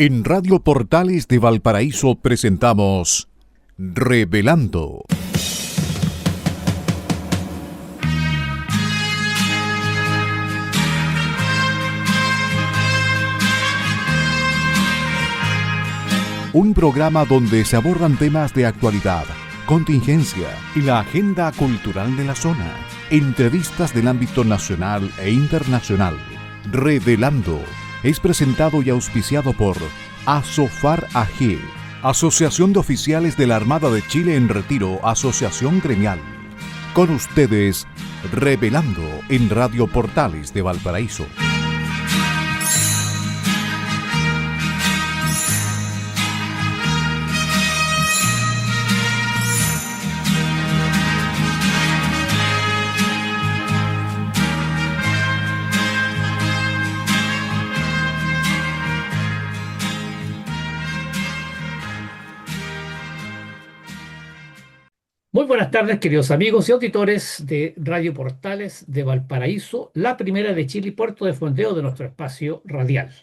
En Radio Portales de Valparaíso presentamos Revelando. Un programa donde se abordan temas de actualidad, contingencia y la agenda cultural de la zona. Entrevistas del ámbito nacional e internacional. Revelando es presentado y auspiciado por Asofar AG, Asociación de Oficiales de la Armada de Chile en Retiro, Asociación Gremial. Con ustedes, Revelando en Radio Portales de Valparaíso. Muy buenas tardes, queridos amigos y auditores de Radio Portales de Valparaíso, la primera de Chile y puerto de fondeo de nuestro espacio radial.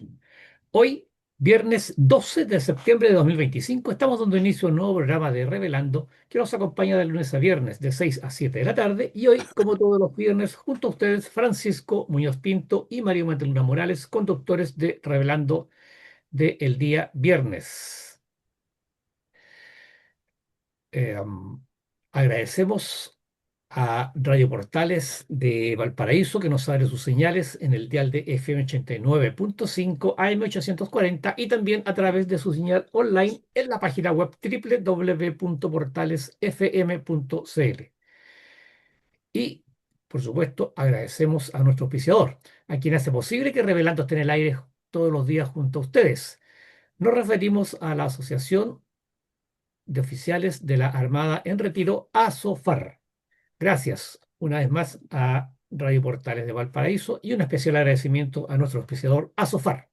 Hoy, viernes 12 de septiembre de 2025, estamos dando inicio a un nuevo programa de Revelando que nos acompaña de lunes a viernes de 6 a 7 de la tarde. Y hoy, como todos los viernes, junto a ustedes, Francisco Muñoz Pinto y Mario Manteluna Morales, conductores de Revelando del día viernes. Agradecemos a Radio Portales de Valparaíso que nos abre sus señales en el dial de FM 89.5 AM 840 y también a través de su señal online en la página web www.portalesfm.cl. Y, por supuesto, agradecemos a nuestro auspiciador, a quien hace posible que Revelando esté en el aire todos los días junto a ustedes. Nos referimos a la Asociación de Oficiales de la Armada en Retiro, ASOFAR. Gracias una vez más a Radio Portales de Valparaíso y un especial agradecimiento a nuestro auspiciador ASOFAR.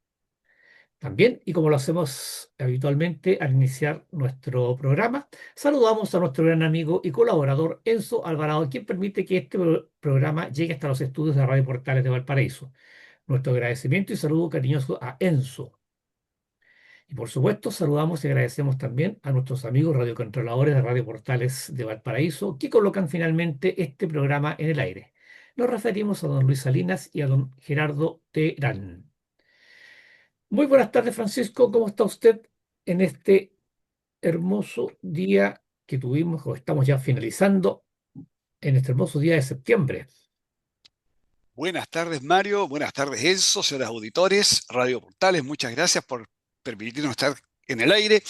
También, y como lo hacemos habitualmente al iniciar nuestro programa, saludamos a nuestro gran amigo y colaborador Enzo Alvarado, quien permite que este programa llegue hasta los estudios de Radio Portales de Valparaíso. Nuestro agradecimiento y saludo cariñoso a Enzo. Y por supuesto, saludamos y agradecemos también a nuestros amigos radiocontroladores de Radio Portales de Valparaíso que colocan finalmente este programa en el aire. Nos referimos a don Luis Salinas y a don Gerardo Terán. Muy buenas tardes, Francisco. ¿Cómo está usted en este hermoso día que tuvimos, o estamos ya finalizando, en este hermoso día de septiembre? Buenas tardes, Mario. Buenas tardes, Enzo, señores auditores, Radio Portales. Muchas gracias por permitirnos estar en el aire.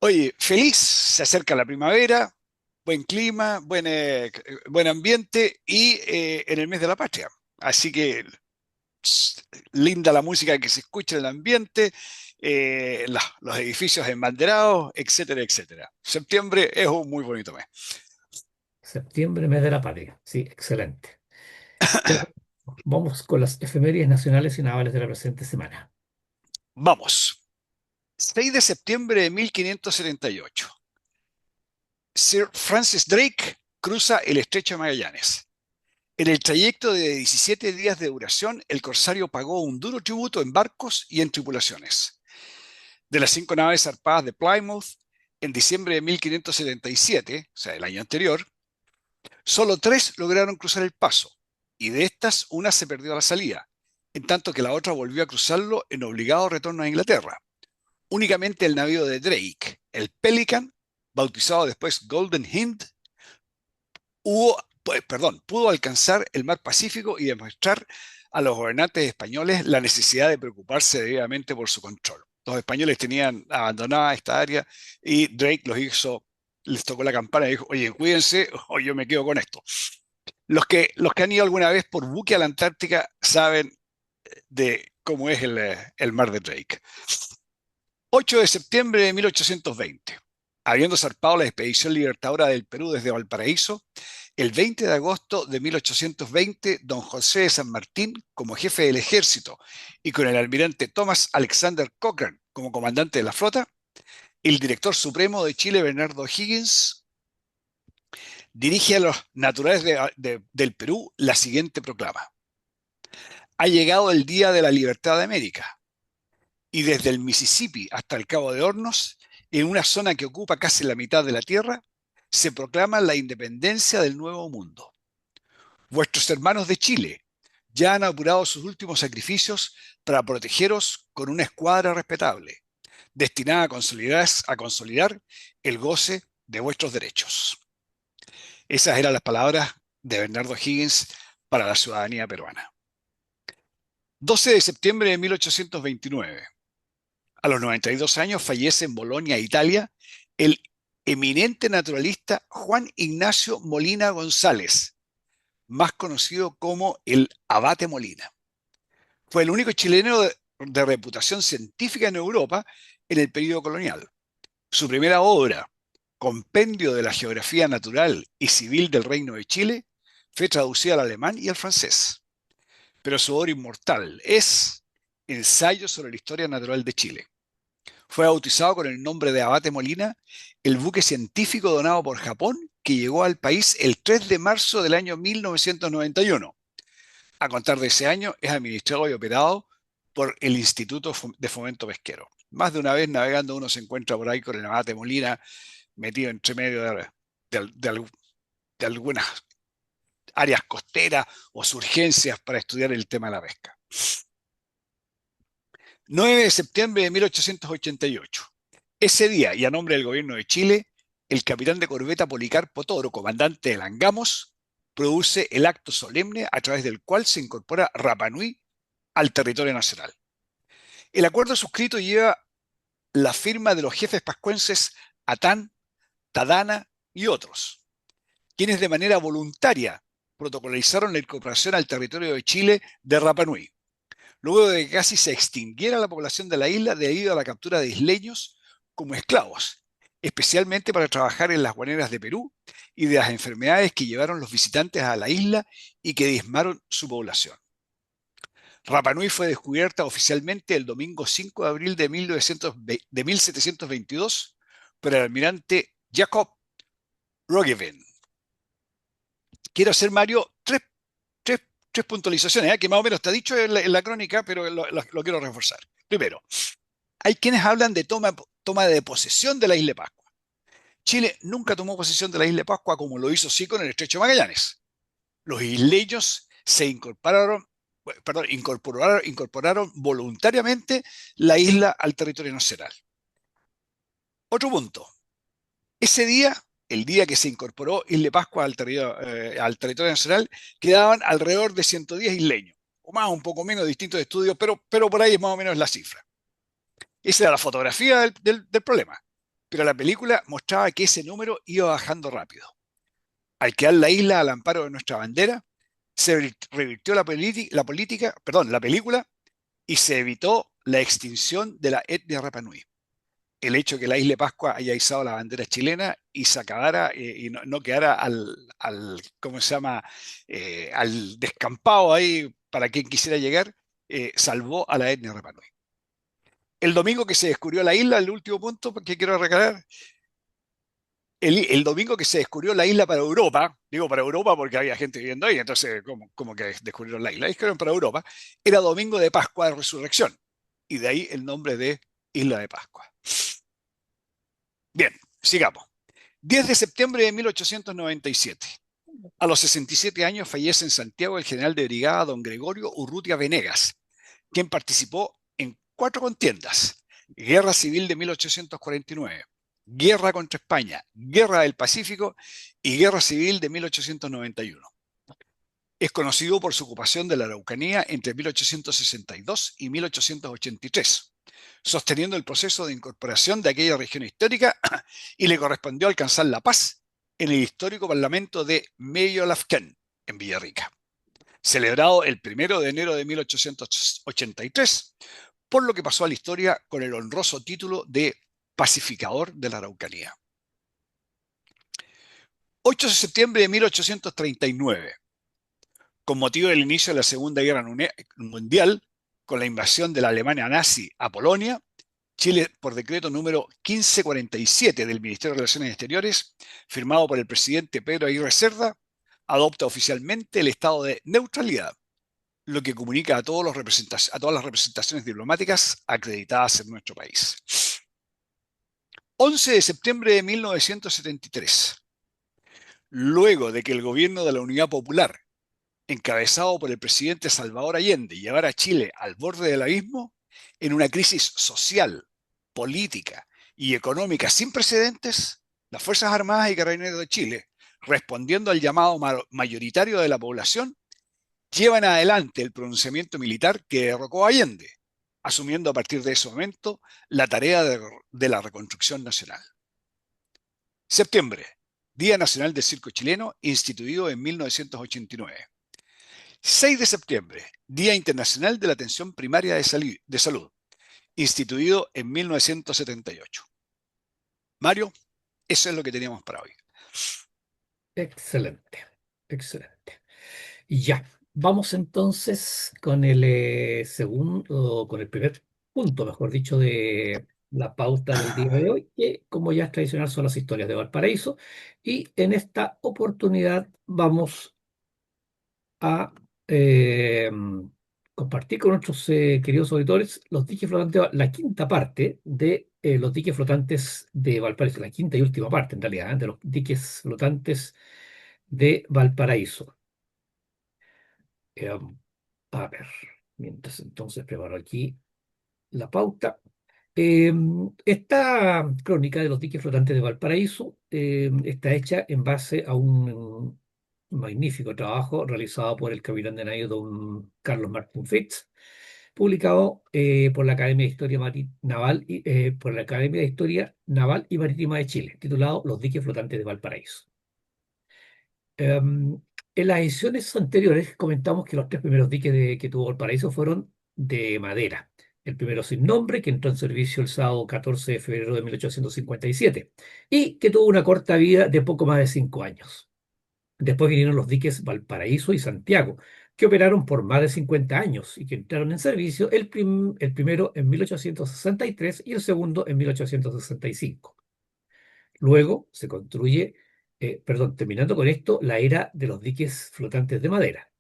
Oye, feliz, se acerca la primavera, buen clima, buen ambiente y en el mes de la patria. Así que linda la música que se escucha en el ambiente, los edificios embanderados, etcétera, etcétera. Septiembre es un muy bonito mes. Septiembre, mes de la patria. Sí, excelente. Vamos con las efemérides nacionales y navales de la presente semana. Vamos. 6 de septiembre de 1578. Sir Francis Drake cruza el Estrecho de Magallanes. En el trayecto de 17 días de duración, el corsario pagó un duro tributo en barcos y en tripulaciones. De las 5 naves zarpadas de Plymouth, en diciembre de 1577, o sea, el año anterior, solo 3 lograron cruzar el paso, y de estas, una se perdió a la salida, en tanto que la otra volvió a cruzarlo en obligado retorno a Inglaterra. Únicamente el navío de Drake, el Pelican, bautizado después Golden Hind, pudo alcanzar el mar Pacífico y demostrar a los gobernantes españoles la necesidad de preocuparse debidamente por su control. Los españoles tenían abandonada esta área y Drake les tocó la campana y dijo: oye, cuídense o yo me quedo con esto. Los que han ido alguna vez por buque a la Antártica saben de cómo es el mar de Drake. 8 de septiembre de 1820. Habiendo zarpado la expedición libertadora del Perú desde Valparaíso, el 20 de agosto de 1820, don José de San Martín, como jefe del ejército, y con el almirante Thomas Alexander Cochrane como comandante de la flota, el director supremo de Chile, Bernardo O'Higgins, dirige a los naturales del Perú la siguiente proclama: ha llegado el día de la libertad de América. y desde el Mississippi hasta el Cabo de Hornos, en una zona que ocupa casi la mitad de la Tierra, se proclama la independencia del Nuevo Mundo. Vuestros hermanos de Chile ya han apurado sus últimos sacrificios para protegeros con una escuadra respetable, destinada a consolidar el goce de vuestros derechos. Esas eran las palabras de Bernardo O'Higgins para la ciudadanía peruana. 12 de septiembre de 1829. A los 92 años fallece en Bolonia, Italia, el eminente naturalista Juan Ignacio Molina González, más conocido como el Abate Molina. Fue el único chileno de reputación científica en Europa en el período colonial. Su primera obra, Compendio de la Geografía Natural y Civil del Reino de Chile, fue traducida al alemán y al francés. Pero su obra inmortal es Ensayo sobre la Historia Natural de Chile. Fue bautizado con el nombre de Abate Molina el buque científico donado por Japón que llegó al país el 3 de marzo del año 1991. A contar de ese año es administrado y operado por el Instituto de Fomento Pesquero. Más de una vez navegando uno se encuentra por ahí con el Abate Molina metido entre medio de algunas áreas costeras o surgencias para estudiar el tema de la pesca. 9 de septiembre de 1888. Ese día, y a nombre del gobierno de Chile, el capitán de corbeta Policarpo Toro, comandante del Angamos, produce el acto solemne a través del cual se incorpora Rapa Nui al territorio nacional. El acuerdo suscrito lleva la firma de los jefes pascuenses Atán, Tadana y otros, quienes de manera voluntaria protocolizaron la incorporación al territorio de Chile de Rapa Nui, luego de que casi se extinguiera la población de la isla debido a la captura de isleños como esclavos, especialmente para trabajar en las guaneras de Perú y de las enfermedades que llevaron los visitantes a la isla y que diezmaron su población. Rapa Nui fue descubierta oficialmente el domingo 5 de abril de 1722 por el almirante Jacob Roggeveen. Quiero hacer, Mario, tres puntualizaciones, que más o menos está dicho en la crónica, pero lo quiero reforzar. Primero, hay quienes hablan de toma de posesión de la isla de Pascua. Chile nunca tomó posesión de la isla de Pascua como lo hizo sí con el Estrecho de Magallanes. Los isleños se incorporaron voluntariamente la isla al territorio nacional. Otro punto. Ese día, el día que se incorporó Isla de Pascua al territorio nacional, quedaban alrededor de 110 isleños, o más, un poco menos, distintos estudios, pero por ahí es más o menos la cifra. Esa era la fotografía del problema, pero la película mostraba que ese número iba bajando rápido. Al quedar la isla al amparo de nuestra bandera, se revirtió la película y se evitó la extinción de la etnia Rapa Nui. El hecho de que la isla de Pascua haya izado la bandera chilena y se acabara y no quedara al descampado ahí para quien quisiera llegar, salvó a la etnia Rapa Nui. El domingo que se descubrió la isla, el último punto que quiero recalcar, el domingo que se descubrió la isla para Europa, digo para Europa porque había gente viviendo ahí, entonces como que descubrieron la isla, descubrieron para Europa, era domingo de Pascua de Resurrección, y de ahí el nombre de Isla de Pascua. Bien, sigamos. 10 de septiembre de 1897. A los 67 años fallece en Santiago el general de brigada don Gregorio Urrutia Venegas, quien participó en 4 contiendas: Guerra Civil de 1849, Guerra contra España, Guerra del Pacífico y Guerra Civil de 1891. Es conocido por su ocupación de la Araucanía entre 1862 y 1883, sosteniendo el proceso de incorporación de aquella región histórica, y le correspondió alcanzar la paz en el histórico Parlamento de Meyo-Lafken, en Villarrica, celebrado el 1 de enero de 1883, por lo que pasó a la historia con el honroso título de pacificador de la Araucanía. 8 de septiembre de 1839. Con motivo del inicio de la Segunda Guerra Mundial, con la invasión de la Alemania nazi a Polonia, Chile, por decreto número 1547 del Ministerio de Relaciones Exteriores, firmado por el presidente Pedro Aguirre Cerda, adopta oficialmente el estado de neutralidad, lo que comunica a todas las representaciones diplomáticas acreditadas en nuestro país. 11 de septiembre de 1973. Luego de que el gobierno de la Unidad Popular, encabezado por el presidente Salvador Allende, llevara a Chile al borde del abismo, en una crisis social, política y económica sin precedentes, las Fuerzas Armadas y Carabineros de Chile, respondiendo al llamado mayoritario de la población, llevan adelante el pronunciamiento militar que derrocó a Allende, asumiendo a partir de ese momento la tarea de la reconstrucción nacional. Septiembre, Día Nacional del Circo Chileno, instituido en 1989. 6 de septiembre, Día Internacional de la Atención Primaria de Salud, instituido en 1978. Mario, eso es lo que teníamos para hoy. Excelente, excelente. Y ya, vamos entonces con el segundo, con el primer punto, mejor dicho, de la pauta del día de hoy, que como ya es tradicional son las historias de Valparaíso. Y en esta oportunidad vamos a compartir con nuestros queridos auditores los diques flotantes, la quinta parte de los diques flotantes de Valparaíso, la quinta y última parte en realidad, de los diques flotantes de Valparaíso. Eh, a ver, mientras entonces preparo aquí la pauta. Esta crónica de los diques flotantes de Valparaíso está hecha en base a un magnífico trabajo realizado por el capitán de navío don Carlos Martín Fritz, publicado por la Academia de Historia Naval por la Academia de Historia Naval y Marítima de Chile, titulado Los diques flotantes de Valparaíso. En las ediciones anteriores comentamos que los tres primeros diques que tuvo Valparaíso fueron de madera. El primero sin nombre, que entró en servicio el sábado 14 de febrero de 1857 y que tuvo una corta vida de poco más de 5 años. Después vinieron los diques Valparaíso y Santiago, que operaron por más de 50 años y que entraron en servicio el primero en 1863 y el segundo en 1865. Luego se construye, terminando con esto, la era de los diques flotantes de madera.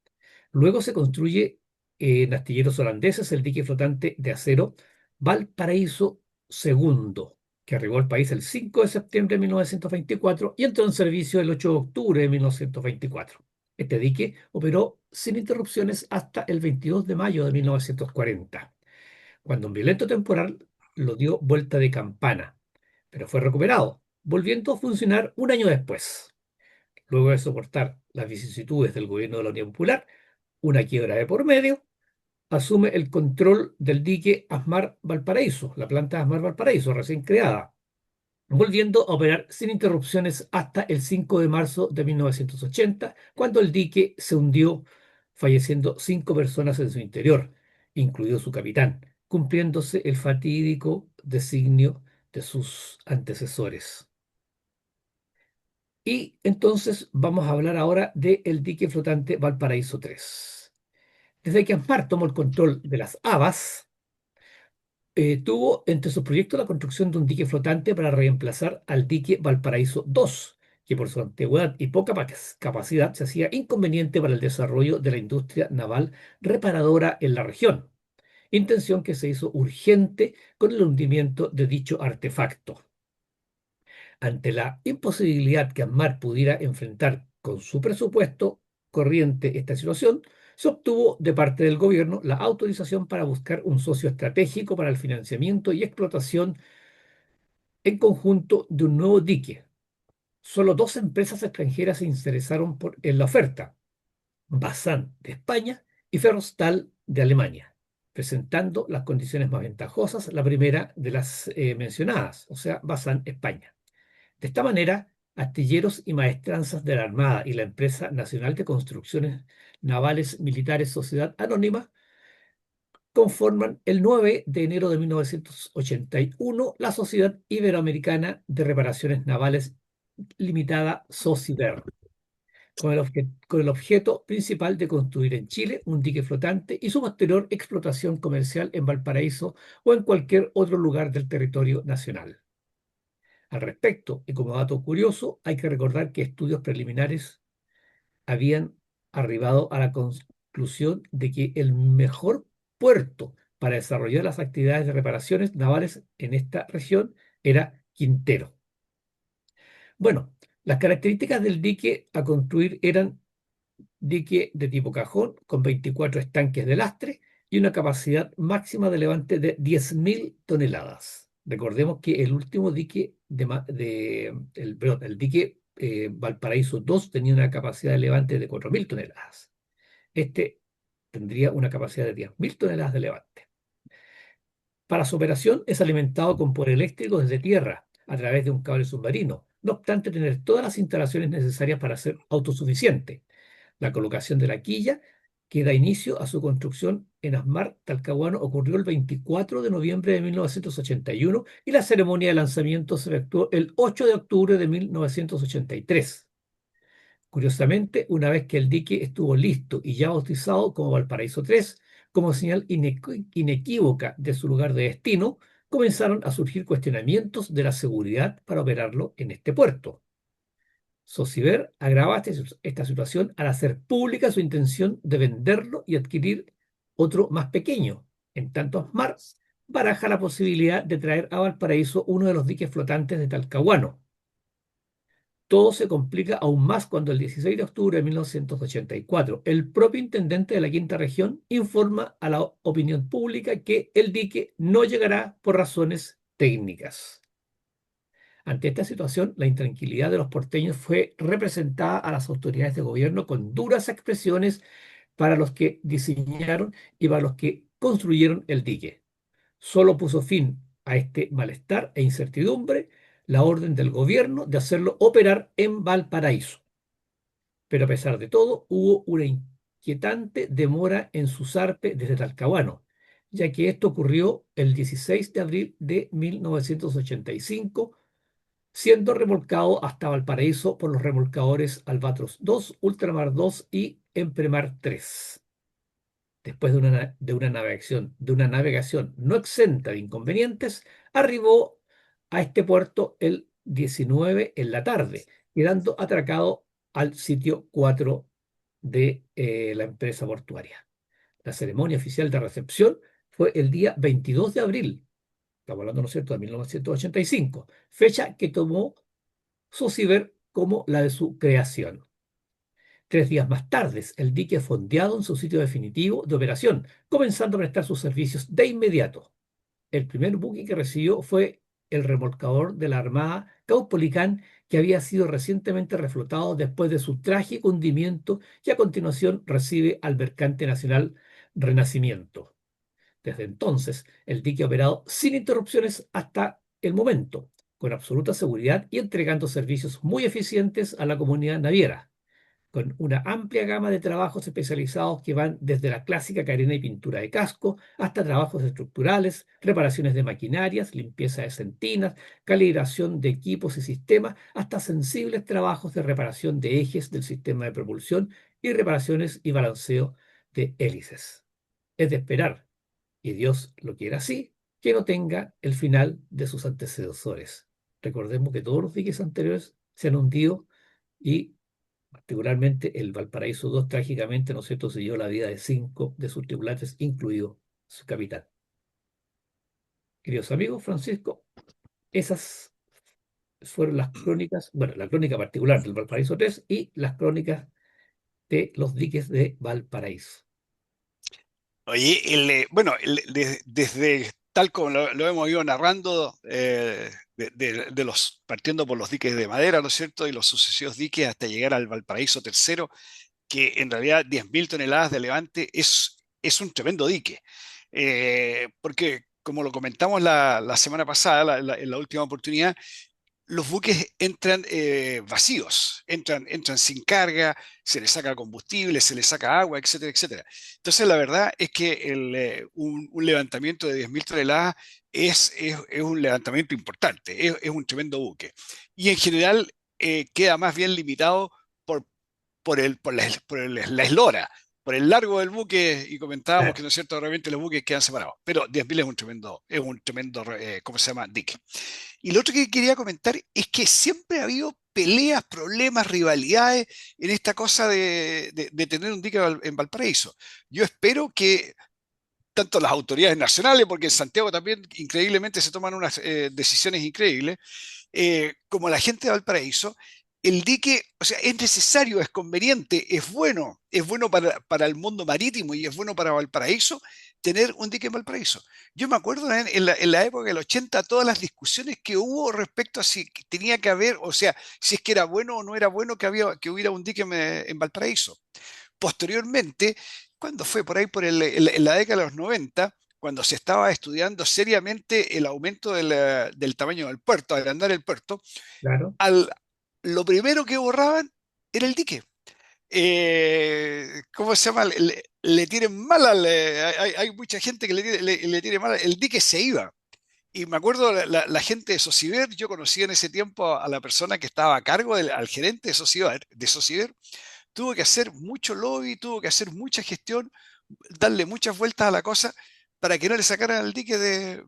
Luego se construye en astilleros holandeses el dique flotante de acero Valparaíso II, que arribó al país el 5 de septiembre de 1924 y entró en servicio el 8 de octubre de 1924. Este dique operó sin interrupciones hasta el 22 de mayo de 1940, cuando un violento temporal lo dio vuelta de campana, pero fue recuperado, volviendo a funcionar un año después. Luego de soportar las vicisitudes del gobierno de la Unión Popular, una quiebra de por medio, asume el control del dique Asmar Valparaíso, la planta Asmar Valparaíso, recién creada, volviendo a operar sin interrupciones hasta el 5 de marzo de 1980, cuando el dique se hundió, falleciendo 5 personas en su interior, incluido su capitán, cumpliéndose el fatídico designio de sus antecesores. Y entonces vamos a hablar ahora del dique flotante Valparaíso 3. Desde que Asmar tomó el control de las habas, tuvo entre sus proyectos la construcción de un dique flotante para reemplazar al dique Valparaíso 2, que por su antigüedad y poca capacidad se hacía inconveniente para el desarrollo de la industria naval reparadora en la región, intención que se hizo urgente con el hundimiento de dicho artefacto. Ante la imposibilidad que Asmar pudiera enfrentar con su presupuesto corriente esta situación, se obtuvo de parte del gobierno la autorización para buscar un socio estratégico para el financiamiento y explotación en conjunto de un nuevo dique. Solo 2 empresas extranjeras se interesaron en la oferta: Bazán de España y Ferrostal de Alemania, presentando las condiciones más ventajosas, la primera de las mencionadas, o sea, Bazán España. De esta manera, astilleros y maestranzas de la Armada y la Empresa Nacional de Construcciones Navales Militares Sociedad Anónima conforman el 9 de enero de 1981 la Sociedad Iberoamericana de Reparaciones Navales Limitada, SOCIBER, con el objeto principal de construir en Chile un dique flotante y su posterior explotación comercial en Valparaíso o en cualquier otro lugar del territorio nacional. Al respecto, y como dato curioso, hay que recordar que estudios preliminares habían arribado a la conclusión de que el mejor puerto para desarrollar las actividades de reparaciones navales en esta región era Quintero. Bueno, las características del dique a construir eran dique de tipo cajón con 24 estanques de lastre y una capacidad máxima de levante de 10.000 toneladas. Recordemos que el último dique el dique Valparaíso 2 tenía una capacidad de levante de 4.000 toneladas. Este tendría una capacidad de 10.000 toneladas de levante. Para su operación es alimentado con poder eléctrico desde tierra a través de un cable submarino, no obstante tener todas las instalaciones necesarias para ser autosuficiente. La colocación de la quilla que da inicio a su construcción en Asmar, Talcahuano, ocurrió el 24 de noviembre de 1981 y la ceremonia de lanzamiento se efectuó el 8 de octubre de 1983. Curiosamente, una vez que el dique estuvo listo y ya bautizado como Valparaíso 3, como señal inequívoca de su lugar de destino, comenzaron a surgir cuestionamientos de la seguridad para operarlo en este puerto. Sociver agrava esta situación al hacer pública su intención de venderlo y adquirir otro más pequeño. En tanto, Asmar baraja la posibilidad de traer a Valparaíso uno de los diques flotantes de Talcahuano. Todo se complica aún más cuando el 16 de octubre de 1984 el propio intendente de la Quinta Región informa a la opinión pública que el dique no llegará por razones técnicas. Ante esta situación, la intranquilidad de los porteños fue representada a las autoridades de gobierno con duras expresiones para los que diseñaron y para los que construyeron el dique. Solo puso fin a este malestar e incertidumbre la orden del gobierno de hacerlo operar en Valparaíso. Pero a pesar de todo, hubo una inquietante demora en su zarpe desde Talcahuano, ya que esto ocurrió el 16 de abril de 1985, siendo remolcado hasta Valparaíso por los remolcadores Albatros 2, Ultramar 2 y Empremar 3. Después de una navegación no exenta de inconvenientes, arribó a este puerto el 19 en la tarde, quedando atracado al sitio 4 de la empresa portuaria. La ceremonia oficial de recepción fue el día 22 de abril, estamos hablando, ¿no es cierto?, de 1985, fecha que tomó Sociver como la de su creación. 3 días más tarde, el dique fondeado en su sitio definitivo de operación, comenzando a prestar sus servicios de inmediato. El primer buque que recibió fue el remolcador de la Armada Caupolicán, que había sido recientemente reflotado después de su trágico hundimiento y a continuación recibe al mercante nacional Renacimiento. Desde entonces, el dique ha operado sin interrupciones hasta el momento, con absoluta seguridad y entregando servicios muy eficientes a la comunidad naviera, con una amplia gama de trabajos especializados que van desde la clásica carena y pintura de casco hasta trabajos estructurales, reparaciones de maquinarias, limpieza de sentinas, calibración de equipos y sistemas, hasta sensibles trabajos de reparación de ejes del sistema de propulsión y reparaciones y balanceo de hélices. Es de esperar, y Dios lo quiera así, que no tenga el final de sus antecesores. Recordemos que todos los diques anteriores se han hundido y particularmente el Valparaíso 2 trágicamente, ¿no es cierto?, se llevó la vida de 5 de sus tripulantes, incluido su capitán. Queridos amigos, Francisco, esas fueron las crónicas, bueno, la crónica particular del Valparaíso 3 y las crónicas de los diques de Valparaíso. Oye, bueno, desde tal como lo hemos ido narrando, partiendo por los diques de madera, ¿no es cierto? Y los sucesivos diques hasta llegar al Valparaíso tercero, que en realidad 10.000 toneladas de levante es un tremendo dique. Porque, como lo comentamos la semana pasada, en la última oportunidad, los buques entran vacíos, entran sin carga, se les saca combustible, se les saca agua, etcétera, etcétera. Entonces, la verdad es que un levantamiento de 10.000 toneladas es un levantamiento importante, es un tremendo buque. Y en general queda más bien limitado por la eslora, por el largo del buque, y comentábamos que, ¿no es cierto?, realmente los buques quedan separados. Pero 10.000 ¿cómo se llama?, dique. Y lo otro que quería comentar es que siempre ha habido peleas, problemas, rivalidades en esta cosa de tener un dique en Valparaíso. Yo espero que tanto las autoridades nacionales, porque en Santiago también increíblemente se toman unas decisiones increíbles, como la gente de Valparaíso, el dique, o sea, es necesario, es conveniente, es bueno para el mundo marítimo y es bueno para Valparaíso tener un dique en Valparaíso. Yo me acuerdo en la época del 80 todas las discusiones que hubo respecto a si tenía que haber, o sea, si es que era bueno o no era bueno que hubiera un dique en Valparaíso. Posteriormente, cuando fue por ahí en la década de los 90, cuando se estaba estudiando seriamente el aumento del tamaño del puerto, agrandar el puerto, Claro. al, lo primero que borraban era el dique. ¿Cómo se llama? Le tienen mal hay mucha gente que le tiene mal, el dique se iba. Y me acuerdo la gente de Sociver, yo conocía en ese tiempo a la persona que estaba a cargo, al gerente de Sociver, tuvo que hacer mucho lobby, tuvo que hacer mucha gestión, darle muchas vueltas a la cosa para que no le sacaran el dique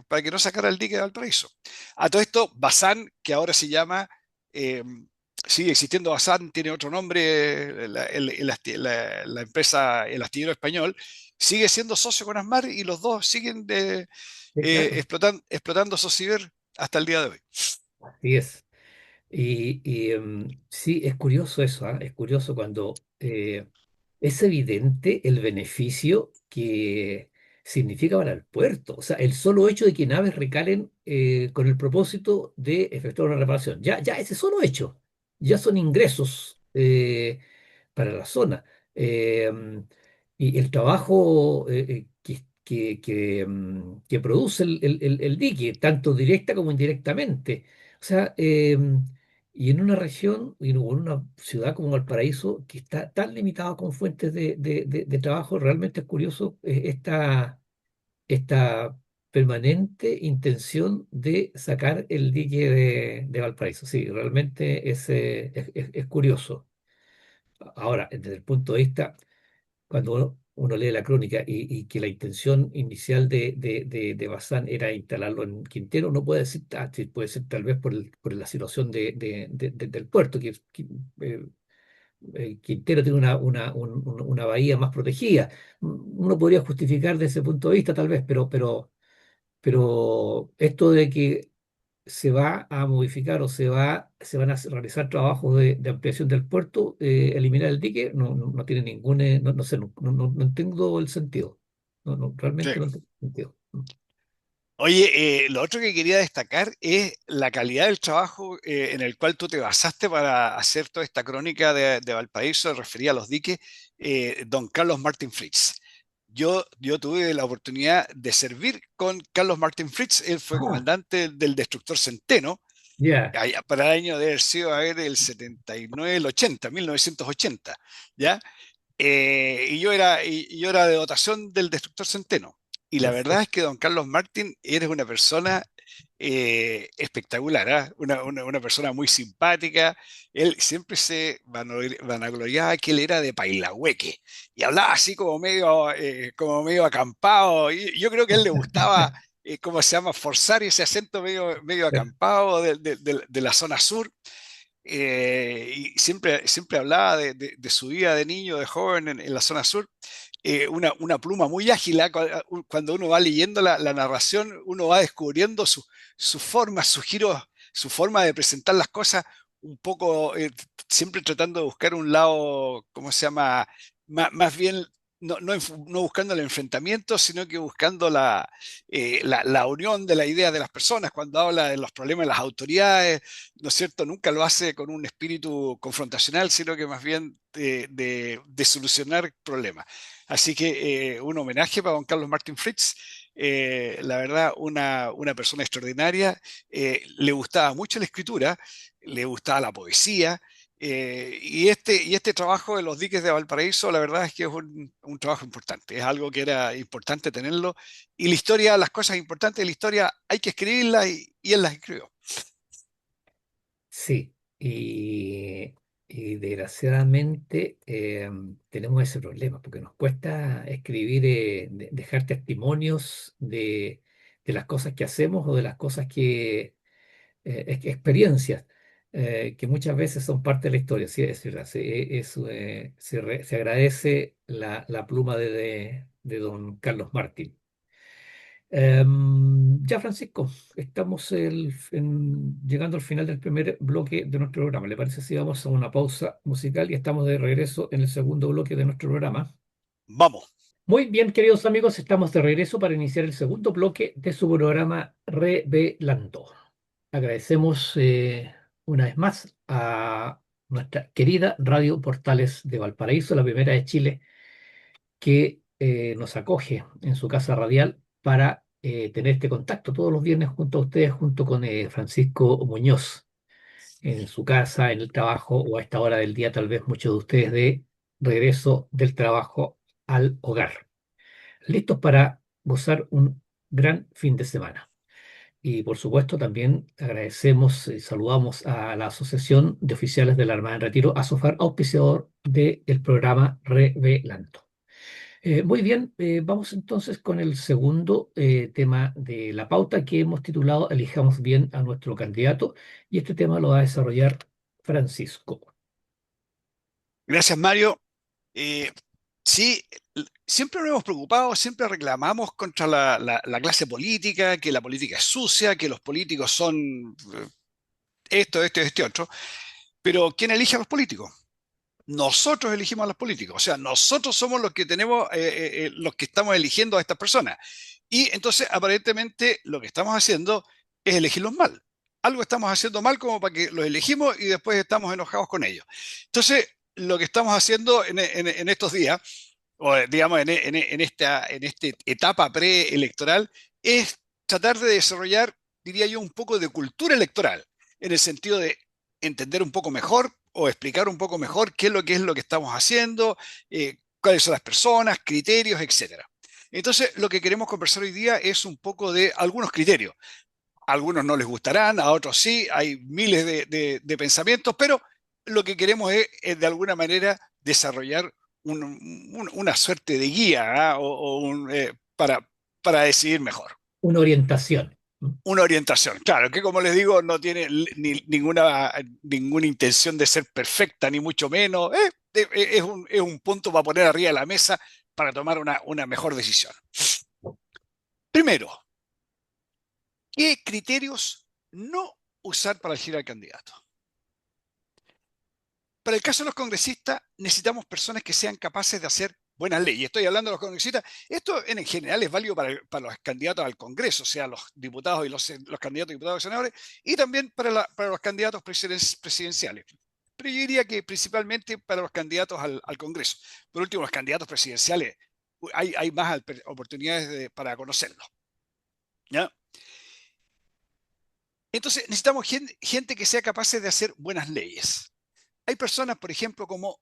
para que no sacara el dique de Valparaíso. A todo esto, Bazán, que ahora se llama, eh, sigue existiendo Bazán, tiene otro nombre, la empresa, el astillero español, sigue siendo socio con Asmar y los dos siguen Sí, claro. explotando Sociber hasta el día de hoy. Así es. Sí, es curioso eso, ¿ah? Es curioso cuando es evidente el beneficio que significa para el puerto. O sea, el solo hecho de que naves recalen con el propósito de efectuar una reparación. Ya ese solo hecho, ya son ingresos para la zona. Eh, y el trabajo que produce el dique, tanto directa como indirectamente. O sea, y en una región y en una ciudad como Valparaíso, que está tan limitada con fuentes de trabajo, realmente es curioso esta permanente intención de sacar el dique de Valparaíso. Sí, realmente es curioso. Ahora, desde el punto de vista cuando uno lee la crónica y que la intención inicial de Bazán era instalarlo en Quintero, no puede decir, sí, puede ser tal vez por la situación del puerto, eh, Quintero tiene una bahía más protegida. Uno podría justificar desde ese punto de vista tal vez, pero esto de que se va a modificar o se van a realizar trabajos de ampliación del puerto, eliminar el dique, no tiene ningún, no sé, no entiendo el sentido. Sí. Realmente no entiendo el sentido. Oye, lo otro que quería destacar es la calidad del trabajo en el cual tú te basaste para hacer toda esta crónica de Valparaíso referida a los diques, don Carlos Martin Fritz. Yo tuve la oportunidad de servir con Carlos Martin Fritz, él fue Ah, comandante del destructor Centeno, ya, allá para el año de haber sido a ver, el 79, el 80, 1980, ¿ya? Y yo era de dotación del destructor Centeno. Y la verdad es perfecto. que don Carlos Martín eres una persona espectacular, ¿ah? Una persona muy simpática. Él siempre se vanagloriaba que él era de Pailahueque y hablaba así como medio acampado. Y yo creo que a él le gustaba, ¿cómo se llama?, forzar ese acento medio acampado de la zona sur. Y siempre hablaba de su vida de niño, de joven en la zona sur. Una pluma muy ágil, ¿ah? Cuando uno va leyendo la narración, uno va descubriendo su forma, sus giros, su forma de presentar las cosas, un poco, siempre tratando de buscar un lado, ¿cómo se llama? Más bien, no buscando el enfrentamiento, sino que buscando la unión de la idea de las personas. Cuando habla de los problemas de las autoridades, ¿no es cierto? Nunca lo hace con un espíritu confrontacional, sino que más bien de solucionar problemas. Así que un homenaje para don Carlos Martin Fritz. La verdad, una persona extraordinaria. Le gustaba mucho la escritura, le gustaba la poesía. Y este trabajo de los diques de Valparaíso, la verdad es que es un trabajo importante. Es algo que era importante tenerlo. Y la historia, las cosas importantes de la historia, hay que escribirlas y él las escribió. Sí, y desgraciadamente tenemos ese problema, porque nos cuesta escribir, dejar testimonios de las cosas que hacemos o de las cosas experiencias. que muchas veces son parte de la historia, sí, es verdad. Se agradece la pluma de don Carlos Martín. Ya, Francisco, estamos llegando al final del primer bloque de nuestro programa. ¿Le parece si vamos a una pausa musical y estamos de regreso en el segundo bloque de nuestro programa? Vamos. Muy bien, queridos amigos, estamos de regreso para iniciar el segundo bloque de su programa Revelando. Agradecemos una vez más a nuestra querida Radio Portales de Valparaíso, la primera de Chile, que nos acoge en su casa radial para tener este contacto todos los viernes junto a ustedes, junto con Francisco Muñoz, en su casa, en el trabajo o a esta hora del día, tal vez muchos de ustedes de regreso del trabajo al hogar, listos para gozar un gran fin de semana. Y por supuesto también agradecemos y saludamos a la Asociación de Oficiales de la Armada en Retiro, ASOFAR, auspiciador del programa Revelando. Muy bien, vamos entonces con el segundo tema de la pauta que hemos titulado Elijamos bien a nuestro candidato, y este tema lo va a desarrollar Francisco. Gracias, Mario. Eh, sí, siempre nos hemos preocupado, siempre reclamamos contra la clase política, que la política es sucia, que los políticos son esto, este otro. Pero ¿quién elige a los políticos? Nosotros elegimos a los políticos, o sea, nosotros somos los que tenemos, los que estamos eligiendo a estas personas. Y entonces, aparentemente, lo que estamos haciendo es elegirlos mal. Algo estamos haciendo mal como para que los elegimos y después estamos enojados con ellos. Entonces, lo que estamos haciendo en estos días, o digamos en esta etapa preelectoral, es tratar de desarrollar, diría yo, un poco de cultura electoral, en el sentido de entender un poco mejor o explicar un poco mejor qué es lo que estamos haciendo, cuáles son las personas, criterios, etcétera. Entonces, lo que queremos conversar hoy día es un poco de algunos criterios. A algunos no les gustarán, a otros sí, hay miles de pensamientos, pero lo que queremos es, de alguna manera desarrollar una suerte de guía, ¿ah? Para decidir mejor. Una orientación. Una orientación, claro, que como les digo, no tiene ninguna intención de ser perfecta, ni mucho menos. Es un punto para poner arriba de la mesa para tomar una mejor decisión. Primero, ¿qué criterios no usar para elegir al candidato? Para el caso de los congresistas, necesitamos personas que sean capaces de hacer buenas leyes. Estoy hablando de los congresistas. Esto en general es válido para los candidatos al Congreso, o sea, los diputados y los candidatos a diputados y senadores, y también para los candidatos presidenciales. Pero yo diría que principalmente para los candidatos al Congreso. Por último, los candidatos presidenciales, hay más oportunidades para conocerlos. ¿Ya? Entonces, necesitamos gente que sea capaz de hacer buenas leyes. Hay personas, por ejemplo, como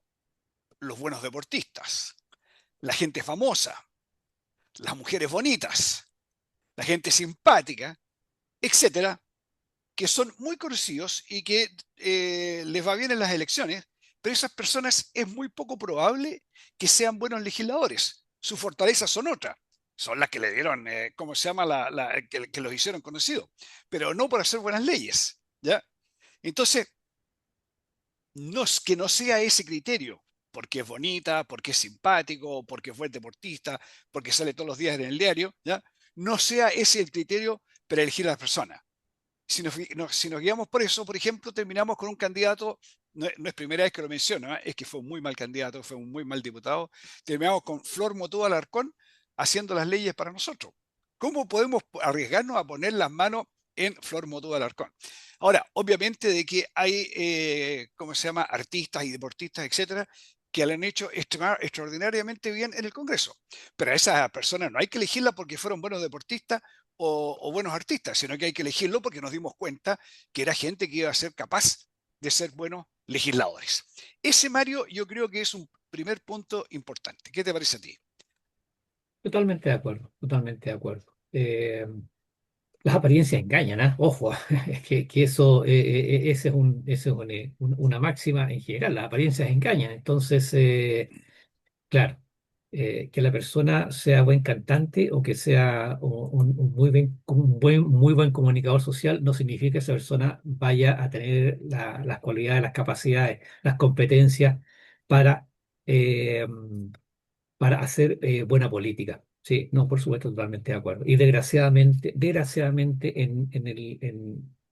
los buenos deportistas, la gente famosa, las mujeres bonitas, la gente simpática, etcétera, que son muy conocidos y que les va bien en las elecciones, pero esas personas es muy poco probable que sean buenos legisladores. Sus fortalezas son otras. Son las que le dieron, ¿cómo se llama? Que los hicieron conocidos. Pero no por hacer buenas leyes. ¿Ya? Entonces, no es que no sea ese criterio, porque es bonita, porque es simpático, porque es buen deportista, porque sale todos los días en el diario, ¿ya? No sea ese el criterio para elegir a las personas. Si nos guiamos por eso, por ejemplo, terminamos con un candidato, no es primera vez que lo menciono, es que fue un muy mal candidato, fue un muy mal diputado, terminamos con Flor Motúa Alarcón haciendo las leyes para nosotros. ¿Cómo podemos arriesgarnos a poner las manos en Flor Motúa Alarcón? Ahora, obviamente de que hay, ¿cómo se llama?, artistas y deportistas, etcétera, que lo han hecho extraordinariamente bien en el Congreso. Pero a esas personas no hay que elegirlas porque fueron buenos deportistas o buenos artistas, sino que hay que elegirlo porque nos dimos cuenta que era gente que iba a ser capaz de ser buenos legisladores. Ese, Mario, yo creo que es un primer punto importante. ¿Qué te parece a ti? Totalmente de acuerdo, totalmente de acuerdo. Las apariencias engañan, ¿ah? Ojo, es que eso, ese es una máxima en general, las apariencias engañan. Entonces, claro. Que la persona sea buen cantante o que sea muy buen comunicador social no significa que esa persona vaya a tener las cualidades, las capacidades, las competencias para, eh, para hacer buena política. Sí, no, por supuesto, totalmente de acuerdo. Y desgraciadamente en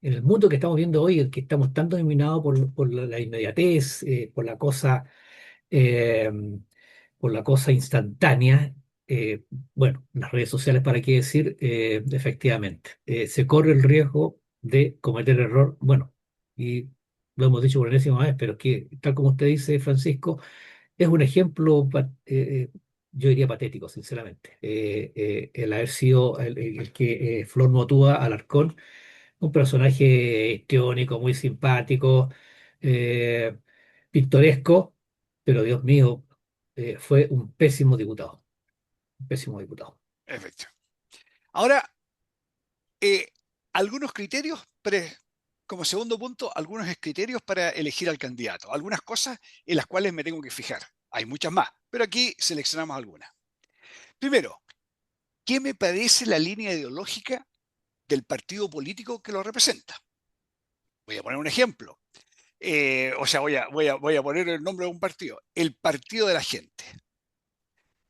el mundo que estamos viendo hoy, el que estamos tan dominados por la inmediatez, eh, por la cosa instantánea, bueno, las redes sociales, ¿para qué decir? Efectivamente, se corre el riesgo de cometer error, bueno, y lo hemos dicho por enésima vez, pero es que, tal como usted dice, Francisco, es un ejemplo, yo diría patético, sinceramente. El haber sido el que Flor Motúa Alarcón, un personaje histriónico, muy simpático, eh, pintoresco, pero Dios mío, fue un pésimo diputado, un pésimo diputado. Efecto. Ahora, eh, algunos criterios, como segundo punto, algunos criterios para elegir al candidato. Algunas cosas en las cuales me tengo que fijar. Hay muchas más, pero aquí seleccionamos algunas. Primero, ¿qué me parece la línea ideológica del partido político que lo representa? Voy a poner un ejemplo. O sea, voy a poner el nombre de un partido. El Partido de la Gente.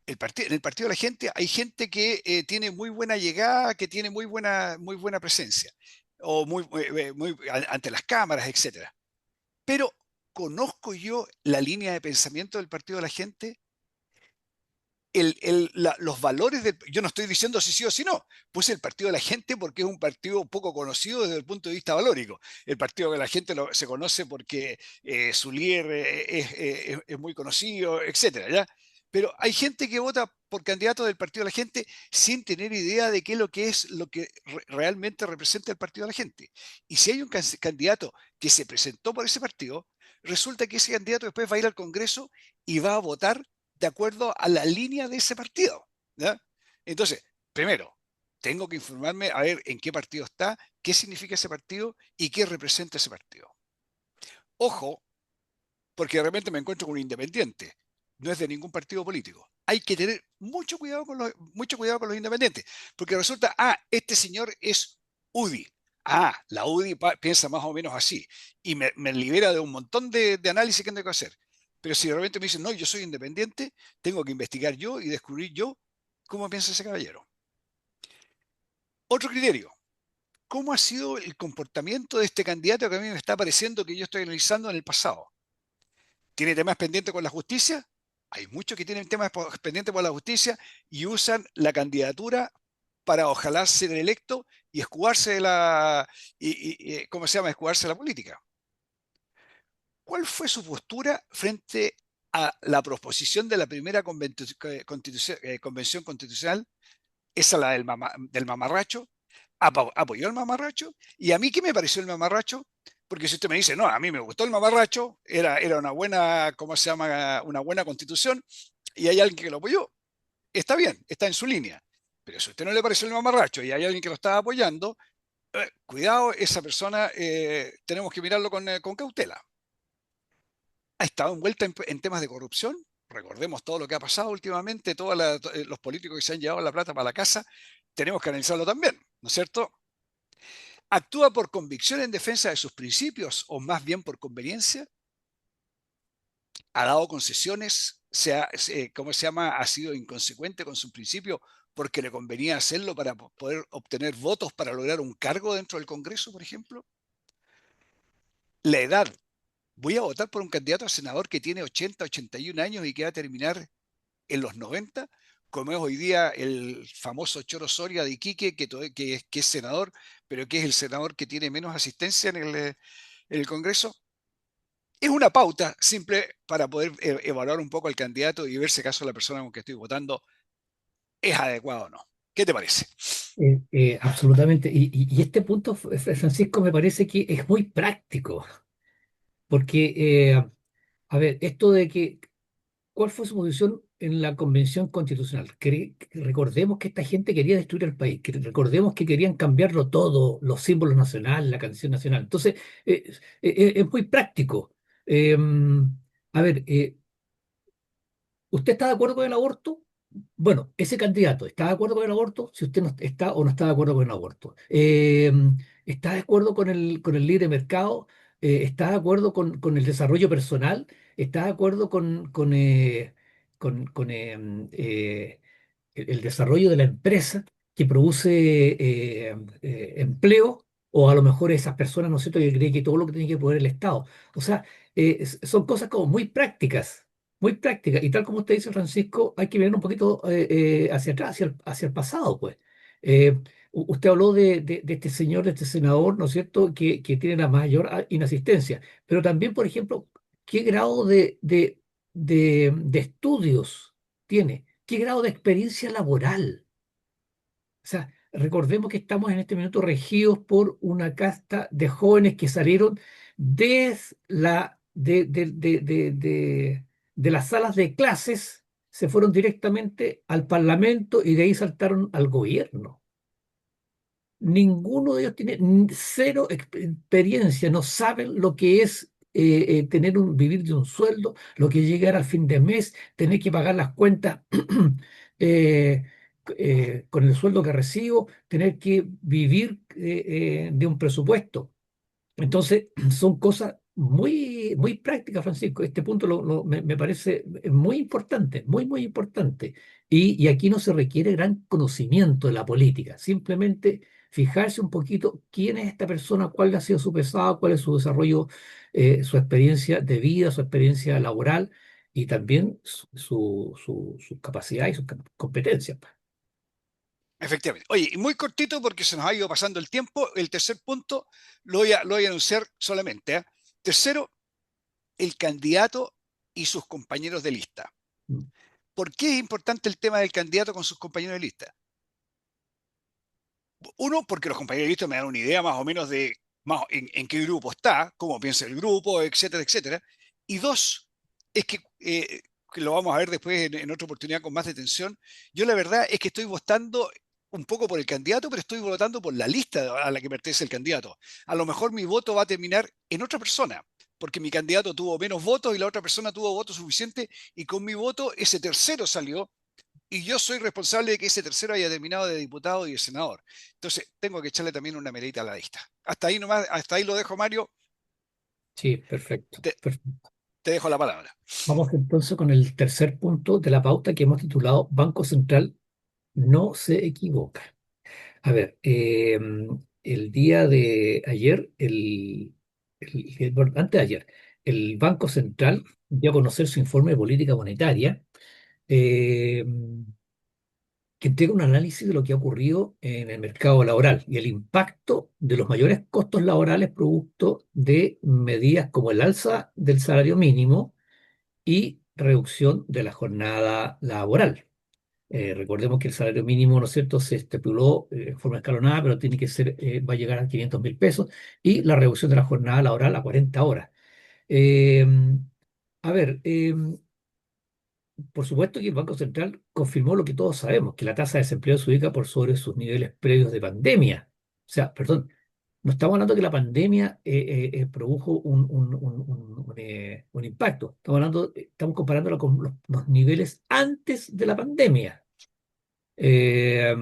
En el Partido de la Gente hay gente que tiene muy buena llegada, que tiene muy buena presencia, o ante las cámaras, etcétera. Pero, ¿conozco yo la línea de pensamiento del Partido de la Gente? Los valores yo no estoy diciendo si sí o si no, puse el Partido de la Gente porque es un partido poco conocido desde el punto de vista valórico. El Partido de la Gente se conoce porque su líder es muy conocido, etcétera, ¿ya? Pero hay gente que vota por candidatos del Partido de la Gente sin tener idea de qué es lo que realmente representa el Partido de la Gente. Y si hay un candidato que se presentó por ese partido, resulta que ese candidato después va a ir al Congreso y va a votar de acuerdo a la línea de ese partido, ¿ya? Entonces, primero, tengo que informarme a ver en qué partido está, qué significa ese partido y qué representa ese partido. Ojo, porque de repente me encuentro con un independiente, no es de ningún partido político. Hay que tener mucho cuidado con los independientes, porque resulta, este señor es UDI. La UDI piensa más o menos así, y me libera de un montón de análisis que tengo que hacer. Pero si de repente me dicen, no, yo soy independiente, tengo que investigar yo y descubrir yo cómo piensa ese caballero. Otro criterio, ¿cómo ha sido el comportamiento de este candidato que a mí me está pareciendo que yo estoy analizando en el pasado? ¿Tiene temas pendientes con la justicia? Hay muchos que tienen temas pendientes con la justicia y usan la candidatura para ojalá ser electo y escudarse de ¿cómo se llama? Escudarse de la política. ¿Cuál fue su postura frente a la proposición de la primera convención constitucional? Esa la del mamarracho. ¿Apoyó el mamarracho? ¿Y a mí qué me pareció el mamarracho? Porque si usted me dice, no, a mí me gustó el mamarracho, era una buena, ¿cómo se llama? Una buena constitución, y hay alguien que lo apoyó. Está bien, está en su línea. Pero si a usted no le pareció el mamarracho y hay alguien que lo estaba apoyando, cuidado, esa persona tenemos que mirarlo con cautela. Ha estado envuelta en temas de corrupción. Recordemos todo lo que ha pasado últimamente, todos los políticos que se han llevado la plata para la casa, tenemos que analizarlo también, ¿no es cierto? ¿Actúa por convicción en defensa de sus principios o más bien por conveniencia? ¿Ha dado concesiones? ¿Cómo se llama? ¿Ha sido inconsecuente con su principio porque le convenía hacerlo para poder obtener votos para lograr un cargo dentro del Congreso, por ejemplo? La edad. ¿Voy a votar por un candidato a senador que tiene 80, 81 años y que va a terminar en los 90, como es hoy día el famoso Choro Soria de Iquique, que es senador, pero que es el senador que tiene menos asistencia en el Congreso? Es una pauta simple para poder evaluar un poco al candidato y ver si acaso la persona con que estoy votando es adecuada o no. ¿Qué te parece? Absolutamente. Y este punto, Francisco, me parece que es muy práctico, porque, a ver, esto de que ¿cuál fue su posición en la Convención Constitucional? Recordemos que esta gente quería destruir el país, que recordemos que querían cambiarlo todo, los símbolos nacionales, la canción nacional. Entonces, es muy práctico. Eh, a ver, ¿Usted está de acuerdo con el aborto? Bueno, ese candidato está de acuerdo con el aborto, si usted no está o no está de acuerdo con el aborto. ¿Está de acuerdo con el libre mercado? ¿Está de acuerdo con el desarrollo personal? ¿Está de acuerdo con, el desarrollo de la empresa que produce empleo? O a lo mejor esas personas, ¿no es cierto?, que creen que todo lo que tiene que poner el Estado. O sea, son cosas como muy prácticas, muy práctica. Y tal como usted dice, Francisco, hay que mirar un poquito hacia atrás, hacia el pasado, pues. Usted habló de este señor, de este senador, ¿no es cierto?, que tiene la mayor inasistencia. Pero también, por ejemplo, ¿qué grado de estudios tiene? ¿Qué grado de experiencia laboral? O sea, recordemos que estamos en este minuto regidos por una casta de jóvenes que salieron de de las salas de clases, se fueron directamente al Parlamento y de ahí saltaron al gobierno. Ninguno de ellos tiene cero experiencia, no saben lo que es vivir de un sueldo, lo que es llegar al fin de mes, tener que pagar las cuentas eh, con el sueldo que recibo, tener que vivir de un presupuesto. Entonces, son cosas muy, muy prácticas, Francisco. Este punto me parece muy importante, muy, muy importante. Y aquí no se requiere gran conocimiento de la política, simplemente fijarse un poquito quién es esta persona, cuál ha sido su pasado, cuál es su desarrollo, su experiencia de vida, su experiencia laboral y también sus capacidades y sus competencias. Efectivamente. Oye, y muy cortito porque se nos ha ido pasando el tiempo. El tercer punto lo voy a anunciar solamente, ¿eh? Tercero, el candidato y sus compañeros de lista. Mm. ¿Por qué es importante el tema del candidato con sus compañeros de lista? Uno, porque los compañeros de lista me dan una idea más o menos de en qué grupo está, cómo piensa el grupo, etcétera, etcétera. Y dos, es que lo vamos a ver después en otra oportunidad con más detención. Yo la verdad es que estoy votando un poco por el candidato, pero estoy votando por la lista a la que pertenece el candidato. A lo mejor mi voto va a terminar en otra persona, porque mi candidato tuvo menos votos y la otra persona tuvo votos suficientes y con mi voto ese tercero salió y yo soy responsable de que ese tercero haya terminado de diputado y de senador. Entonces, tengo que echarle también una merita a la lista. Hasta ahí nomás, hasta ahí lo dejo, Mario. Sí, perfecto. Te, Perfecto. te dejo la palabra. Vamos entonces con el tercer punto de la pauta que hemos titulado Banco Central no se equivoca. A ver, el día de ayer, bueno, antes de ayer, el Banco Central dio a conocer su informe de política monetaria, eh, que entrega un análisis de lo que ha ocurrido en el mercado laboral y el impacto de los mayores costos laborales producto de medidas como el alza del salario mínimo y reducción de la jornada laboral. Recordemos que el salario mínimo, ¿no es cierto?, se estipuló en forma escalonada, pero tiene que ser, va a llegar a 500.000 pesos y la reducción de la jornada laboral a 40 horas. Eh, a ver, por supuesto que el Banco Central confirmó lo que todos sabemos, que la tasa de desempleo se ubica por sobre sus niveles previos de pandemia. O sea, perdón, no estamos hablando que la pandemia produjo un impacto. Estamos comparándolo con los niveles antes de la pandemia. Eh,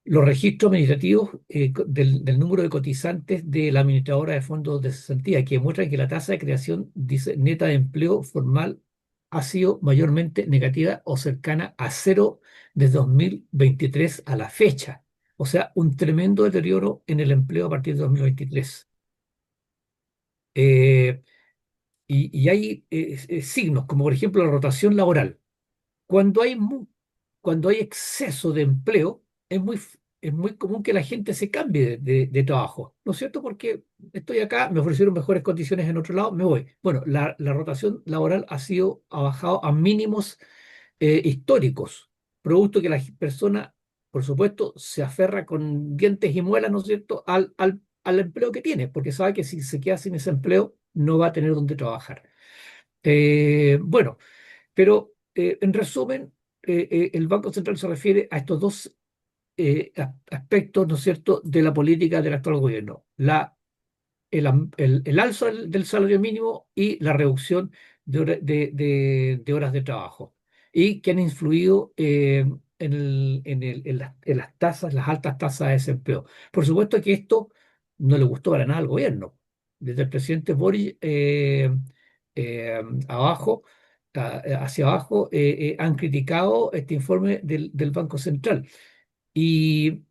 los registros administrativos del número de cotizantes de la administradora de fondos de cesantía, que muestran que la tasa de creación, dice, neta de empleo formal ha sido mayormente negativa o cercana a cero desde 2023 a la fecha. O sea, un tremendo deterioro en el empleo a partir de 2023. Eh, y hay signos, como por ejemplo la rotación laboral. Cuando hay, cuando hay exceso de empleo, es muy común que la gente se cambie de trabajo, ¿no es cierto? Porque estoy acá, me ofrecieron mejores condiciones en otro lado, me voy. Bueno, la rotación laboral ha bajado a mínimos históricos, producto que la persona, por supuesto, se aferra con dientes y muelas, ¿no es cierto?, al empleo que tiene, porque sabe que si se queda sin ese empleo, no va a tener dónde trabajar. Bueno. Pero, en resumen, el Banco Central se refiere a estos dos aspectos, ¿no es cierto?, de la política del actual gobierno. El alza del salario mínimo y la reducción de horas de trabajo. y que han influido en las tasas, las altas tasas de desempleo. Por supuesto que esto no le gustó para nada al gobierno. Desde el presidente Boric eh, abajo, hacia abajo, han criticado este informe del Banco Central. Y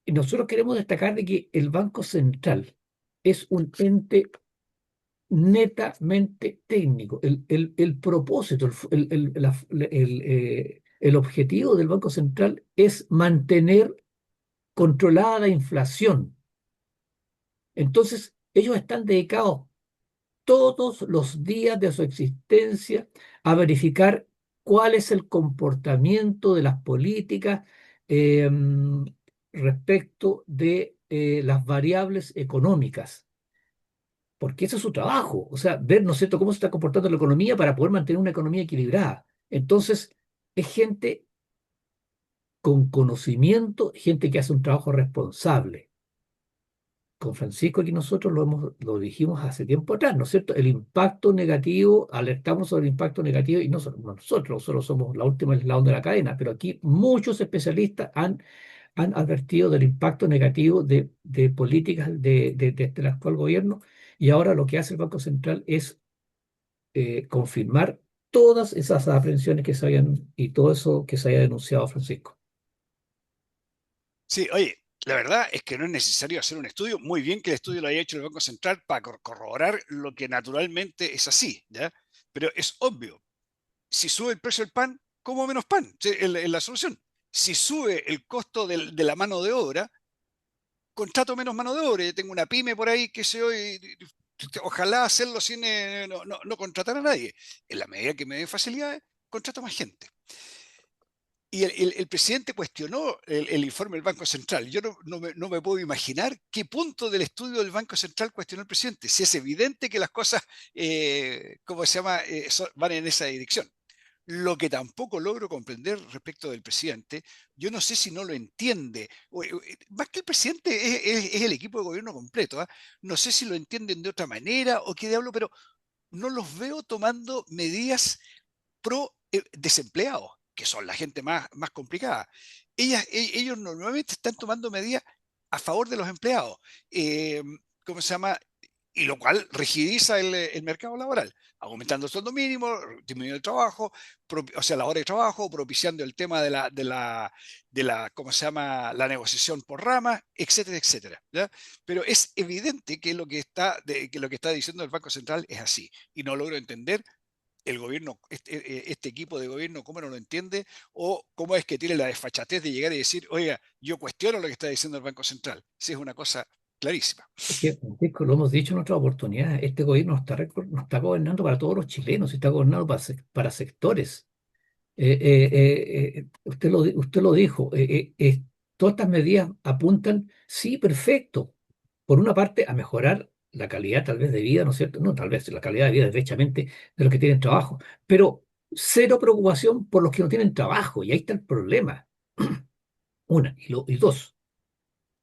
nosotros queremos destacar de que el Banco Central es un ente netamente técnico. El propósito, el objetivo del Banco Central es mantener controlada la inflación. Entonces, ellos están dedicados todos los días de su existencia a verificar cuál es el comportamiento de las políticas eh, respecto de las variables económicas, porque ese es su trabajo, o sea, ver, ¿no es cierto?, cómo se está comportando la economía para poder mantener una economía equilibrada. Entonces, es gente con conocimiento, gente que hace un trabajo responsable. Con Francisco aquí nosotros lo dijimos hace tiempo atrás, ¿no es cierto? El impacto negativo, alertamos sobre el impacto negativo, y no nosotros somos la última eslabón de la cadena, pero aquí muchos especialistas han advertido del impacto negativo de políticas del actual gobierno, y ahora lo que hace el Banco Central es confirmar todas esas aprehensiones que se habían y todo eso que se haya denunciado, Francisco. Sí, oye, la verdad es que no es necesario hacer un estudio. Muy bien que el estudio lo haya hecho el Banco Central para corroborar lo que naturalmente es así, ¿ya? Pero es obvio, si sube el precio del pan, como menos pan, sí, es la solución. Si sube el costo de la mano de obra, contrato menos mano de obra. Yo tengo una pyme por ahí que se hoy, ojalá hacerlo sin no contratar a nadie. En la medida que me den facilidades, contrato más gente. Y el presidente cuestionó el informe del Banco Central. Yo no me puedo imaginar qué punto del estudio del Banco Central cuestionó el presidente. Si es evidente que las cosas, ¿cómo se llama?, van en esa dirección. Lo que tampoco logro comprender respecto del presidente, yo no sé si no lo entiende. Más que el presidente, es el equipo de gobierno completo, ¿ah? No sé si lo entienden de otra manera o qué diablo, pero no los veo tomando medidas pro desempleados, que son la gente más complicada. Ellos normalmente están tomando medidas a favor de los empleados. Eh, ¿Cómo se llama? Y lo cual rigidiza el mercado laboral, aumentando el sueldo mínimo, disminuyendo el trabajo, o sea, la hora de trabajo, propiciando el tema ¿cómo se llama?, la negociación por ramas, etcétera, etcétera, ¿ya? Pero es evidente que que lo que está diciendo el Banco Central es así, y no logro entender el gobierno, este equipo de gobierno, cómo no lo entiende, o cómo es que tiene la desfachatez de llegar y decir, oiga, yo cuestiono lo que está diciendo el Banco Central. Sí, es una cosa clarísima. Es que, Francisco, lo hemos dicho en otra oportunidad, este gobierno no está gobernando para todos los chilenos, está gobernando para sectores. Usted lo dijo, todas estas medidas apuntan, sí, perfecto, por una parte a mejorar la calidad tal vez de vida, ¿no es cierto? No, tal vez la calidad de vida, derechamente, de los que tienen trabajo, pero cero preocupación por los que no tienen trabajo, y ahí está el problema. Una, y dos.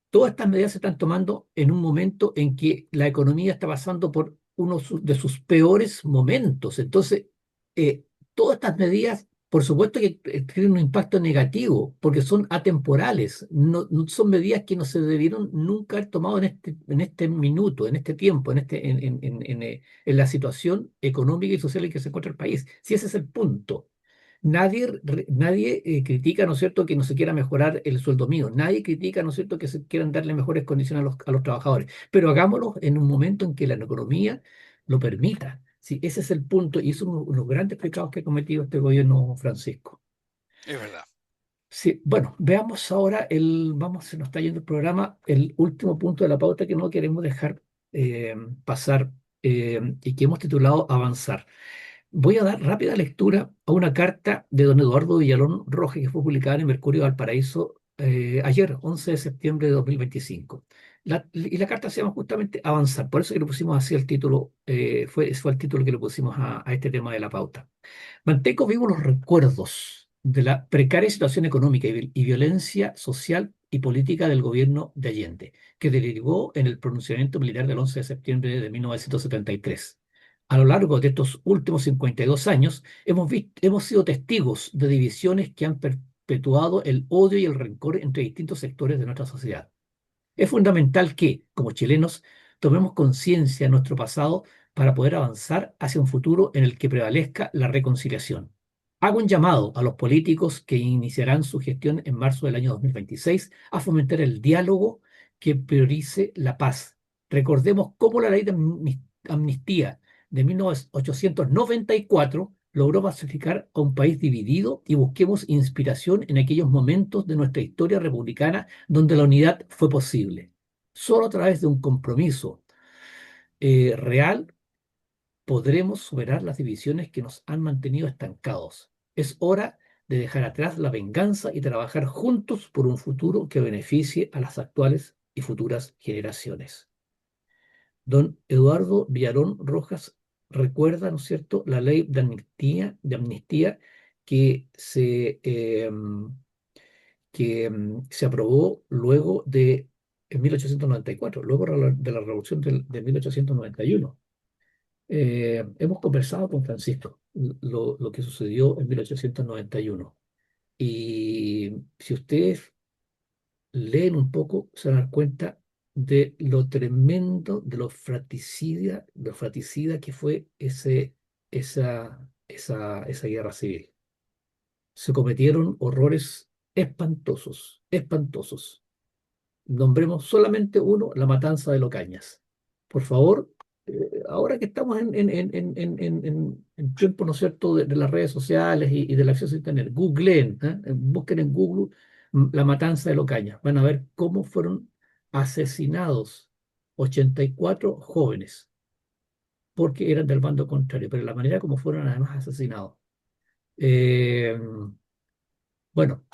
Todas estas medidas se están tomando en un momento en que la economía está pasando por uno de sus peores momentos. Entonces, eh, todas estas medidas, por supuesto que tienen un impacto negativo, porque son atemporales. No son medidas que no se debieron nunca haber tomado en este minuto, en este tiempo, en la situación económica y social en que se encuentra el país. Si ese es el punto. Nadie critica, ¿no es cierto?, que no se quiera mejorar el sueldo mínimo. Nadie critica, ¿no es cierto?, que se quieran darle mejores condiciones a los trabajadores. Pero hagámoslo en un momento en que la economía lo permita. Sí, ese es el punto y es uno de los grandes pecados que ha cometido este gobierno, Francisco. Es verdad. Sí, bueno, veamos ahora se nos está yendo el programa, el último punto de la pauta que no queremos dejar pasar y que hemos titulado Avanzar. Voy a dar rápida lectura a una carta de don Eduardo Villalón Rojas que fue publicada en el Mercurio de Valparaíso ayer, 11 de septiembre de 2025. Y la carta se llama justamente Avanzar, por eso que le pusimos así el título, fue el título que le pusimos a este tema de la pauta. Mantengo vivos los recuerdos de la precaria situación económica y violencia social y política del gobierno de Allende, que derivó en el pronunciamiento militar del 11 de septiembre de 1973. A lo largo de estos últimos 52 años, hemos sido testigos de divisiones que han perpetuado el odio y el rencor entre distintos sectores de nuestra sociedad. Es fundamental que, como chilenos, tomemos conciencia de nuestro pasado para poder avanzar hacia un futuro en el que prevalezca la reconciliación. Hago un llamado a los políticos que iniciarán su gestión en marzo del año 2026 a fomentar el diálogo que priorice la paz. Recordemos cómo la ley de amnistía de 1894 logró pacificar a un país dividido y busquemos inspiración en aquellos momentos de nuestra historia republicana donde la unidad fue posible. Solo a través de un compromiso real podremos superar las divisiones que nos han mantenido estancados. Es hora de dejar atrás la venganza y trabajar juntos por un futuro que beneficie a las actuales y futuras generaciones. Don Eduardo Villarón Rojas recuerda, ¿no es cierto?, la ley de amnistía que se aprobó luego en 1894, luego de la revolución de 1891. Hemos conversado con Francisco lo que sucedió en 1891. Y si ustedes leen un poco, se van a dar cuenta de lo tremendo, de lo fratricida que fue esa guerra civil. Se cometieron horrores espantosos, espantosos. Nombremos solamente uno, la matanza de Locañas. Por favor, ahora que estamos en tiempo, ¿no es cierto?, de las redes sociales y del acceso a Internet, googleen, busquen en Google la matanza de Locañas. Van a ver cómo fueron asesinados 84 jóvenes, porque eran del bando contrario, pero la manera como fueron además asesinados. Eh, bueno,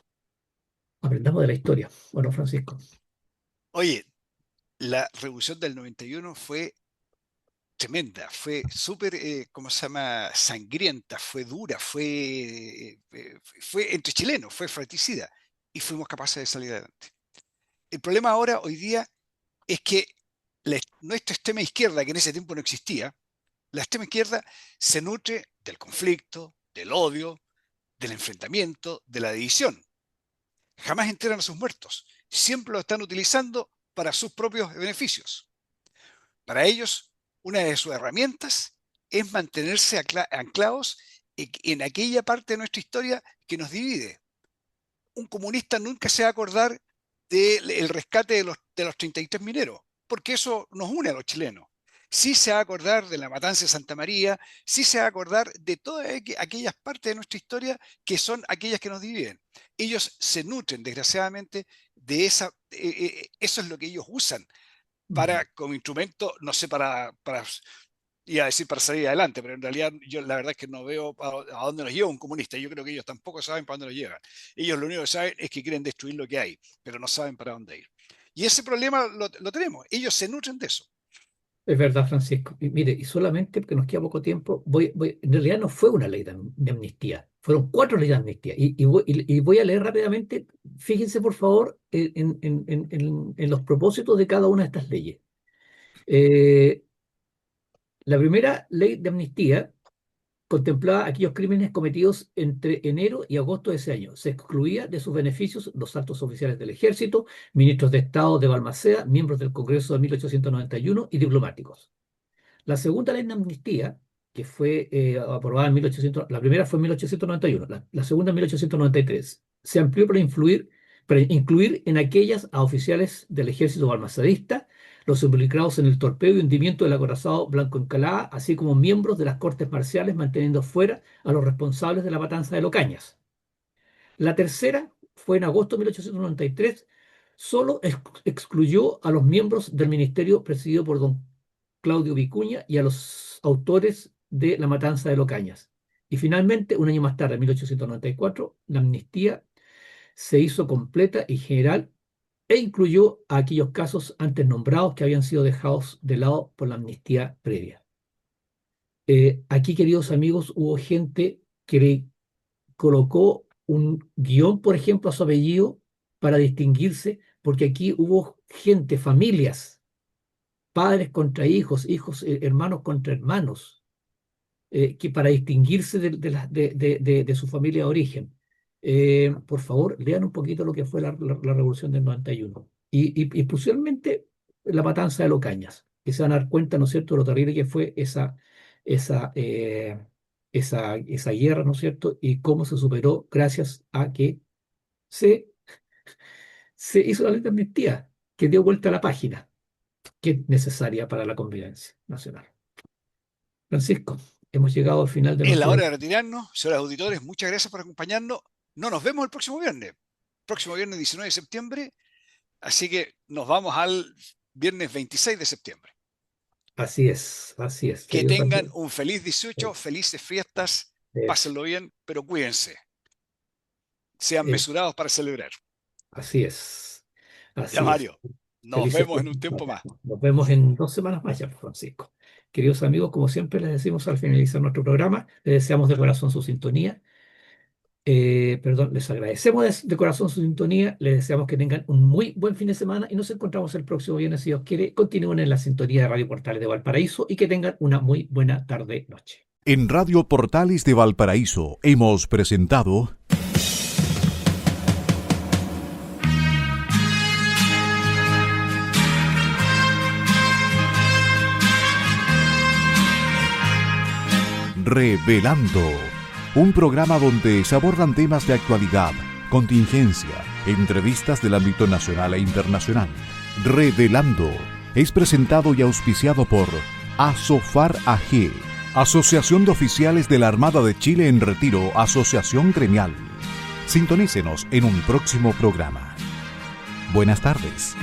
aprendamos de la historia. Bueno, Francisco. Oye, la revolución del 91 fue tremenda, fue súper, ¿cómo se llama?, sangrienta, fue dura, fue entre chilenos, fue fratricida, y fuimos capaces de salir adelante. El problema ahora, hoy día, es que nuestra extrema izquierda, que en ese tiempo no existía, la extrema izquierda se nutre del conflicto, del odio, del enfrentamiento, de la división. Jamás enteran a sus muertos, siempre lo están utilizando para sus propios beneficios. Para ellos, una de sus herramientas es mantenerse anclados en aquella parte de nuestra historia que nos divide. Un comunista nunca se va a acordar del rescate de los 33 mineros, porque eso nos une a los chilenos. Sí se va a acordar de la matanza de Santa María, sí se va a acordar de todas aquellas partes de nuestra historia que son aquellas que nos dividen. Ellos se nutren, desgraciadamente, de eso es lo que ellos usan como instrumento, no sé, iba a decir para salir adelante, pero en realidad yo la verdad es que no veo a dónde nos lleva un comunista. Yo creo que ellos tampoco saben para dónde nos llevan. Ellos lo único que saben es que quieren destruir lo que hay, pero no saben para dónde ir. Y ese problema lo tenemos. Ellos se nutren de eso. Es verdad, Francisco. Y mire, y solamente porque nos queda poco tiempo, en realidad no fue una ley de amnistía, fueron 4 leyes de amnistía. Y voy a leer rápidamente, fíjense por favor en los propósitos de cada una de estas leyes. La primera ley de amnistía contemplaba aquellos crímenes cometidos entre enero y agosto de ese año. Se excluía de sus beneficios los altos oficiales del ejército, ministros de Estado de Balmaceda, miembros del Congreso de 1891 y diplomáticos. La segunda ley de amnistía, que fue aprobada en 1800, la primera fue en 1891, la segunda en 1893, se amplió para incluir en aquellas a oficiales del ejército balmacedista, los involucrados en el torpeo y hundimiento del acorazado Blanco Encalada, así como miembros de las cortes marciales, manteniendo fuera a los responsables de la matanza de Locañas. La tercera fue en agosto de 1893, solo excluyó a los miembros del ministerio presidido por don Claudio Vicuña y a los autores de la matanza de Locañas. Y finalmente, un año más tarde, en 1894, la amnistía se hizo completa y general e incluyó a aquellos casos antes nombrados que habían sido dejados de lado por la amnistía previa. Aquí, queridos amigos, hubo gente que le colocó un guión, por ejemplo, a su apellido para distinguirse, porque aquí hubo gente, familias, padres contra hijos, hermanos contra hermanos, que para distinguirse de su familia de origen. Por favor, lean un poquito lo que fue la Revolución del 91 y posiblemente la matanza de Locañas, que se van a dar cuenta, ¿no es cierto?, de lo terrible que fue esa, eh, esa guerra, ¿no es cierto?, y cómo se superó gracias a que se, se hizo la ley de amnistía, que dio vuelta a la página, que es necesaria para la convivencia nacional. Francisco, hemos llegado al final de Es la nuestro... hora de retirarnos. Señores auditores, muchas gracias por acompañarnos. No nos vemos el próximo viernes. Próximo viernes 19 de septiembre. Así que nos vamos al viernes 26 de septiembre. Así es, Que queridos tengan amigos. un feliz 18, felices fiestas, Eso, pásenlo bien, pero cuídense. Sean eso, mesurados para celebrar. así es, Ya, así es. Mario, nos Felices vemos en un fiestas tiempo más. patrias. Nos vemos en 2 semanas más ya, Francisco. Queridos amigos, como siempre les decimos al finalizar nuestro programa, les deseamos de corazón su sintonía. Les agradecemos de corazón su sintonía, les deseamos que tengan un muy buen fin de semana y nos encontramos el próximo viernes, si Dios quiere. Continúen en la sintonía de Radio Portales de Valparaíso y que tengan una muy buena tarde-noche. En Radio Portales de Valparaíso hemos presentado Revelando, un programa donde se abordan temas de actualidad, contingencia, entrevistas del ámbito nacional e internacional. Revelando es presentado y auspiciado por Asofar AG, Asociación de Oficiales de la Armada de Chile en Retiro, Asociación Gremial. Sintonícenos en un próximo programa. Buenas tardes.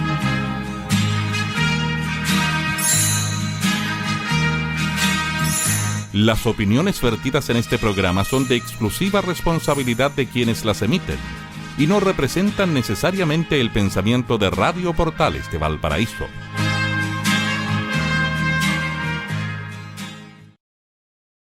Las opiniones vertidas en este programa son de exclusiva responsabilidad de quienes las emiten y no representan necesariamente el pensamiento de Radio Portales de Valparaíso,